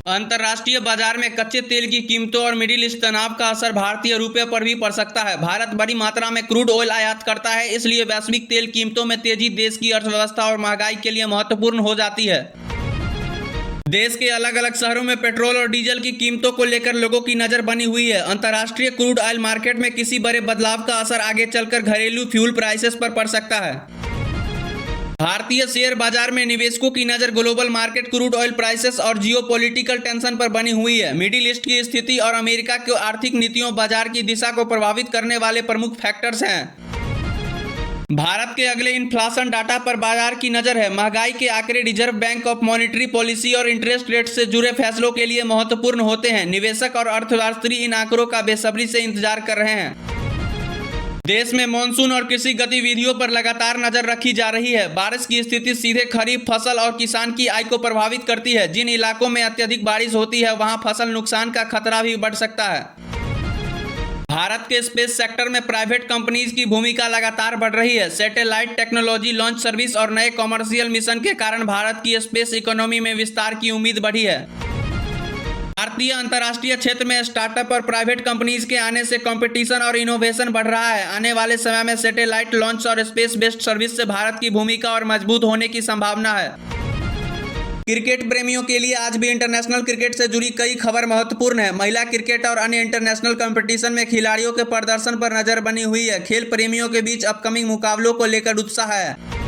अंतर्राष्ट्रीय बाजार में कच्चे तेल की कीमतों और मिडिल ईस्ट तनाव का असर भारतीय रुपये पर भी पड़ सकता है। भारत बड़ी मात्रा में क्रूड ऑयल आयात करता है, इसलिए वैश्विक तेल कीमतों में तेजी देश की अर्थव्यवस्था और महंगाई के लिए महत्वपूर्ण हो जाती है। देश के अलग अलग शहरों में पेट्रोल और डीजल की कीमतों को लेकर लोगों की नजर बनी हुई है। अंतर्राष्ट्रीय क्रूड ऑयल मार्केट में किसी बड़े बदलाव का असर आगे चलकर घरेलू फ्यूल प्राइसेस पर पड़ सकता है। भारतीय शेयर बाजार में निवेशकों की नजर global market, crude oil prices और जियोपॉलिटिकल टेंशन पर बनी हुई है। मिडिल ईस्ट की स्थिति और अमेरिका की आर्थिक नीतियों बाजार की दिशा को प्रभावित करने वाले प्रमुख फैक्टर्स हैं। भारत के अगले इन्फ्लेशन डाटा पर बाजार की नजर है। महंगाई के आंकड़े reserve bank of monetary policy और इंटरेस्ट रेट से जुड़े फैसलों के लिए महत्वपूर्ण होते हैं। निवेशक और अर्थशास्त्री इन आंकड़ों का बेसब्री से इंतजार कर रहे हैं। देश में मानसून और कृषि गतिविधियों पर लगातार नजर रखी जा रही है। बारिश की स्थिति सीधे खरीफ फसल और किसान की आय को प्रभावित करती है। जिन इलाकों में अत्यधिक बारिश होती है वहां फसल नुकसान का खतरा भी बढ़ सकता है। भारत के स्पेस सेक्टर में प्राइवेट कंपनीज की भूमिका लगातार बढ़ रही है। सैटेलाइट टेक्नोलॉजी, लॉन्च सर्विस और नए कॉमर्शियल मिशन के कारण भारत की स्पेस इकोनॉमी में विस्तार की उम्मीद बढ़ी है। भारतीय अंतर्राष्ट्रीय क्षेत्र में स्टार्टअप और प्राइवेट कंपनीज के आने से कंपटीशन और इनोवेशन बढ़ रहा है। आने वाले समय में सैटेलाइट लॉन्च और स्पेस बेस्ड सर्विस से भारत की भूमिका और मजबूत होने की संभावना है। क्रिकेट प्रेमियों के लिए आज भी इंटरनेशनल क्रिकेट से जुड़ी कई खबर महत्वपूर्ण है। महिला क्रिकेट और अन्य इंटरनेशनल कंपटीशन में खिलाड़ियों के प्रदर्शन पर नजर बनी हुई है। खेल प्रेमियों के बीच अपकमिंग मुकाबलों को लेकर उत्साह है।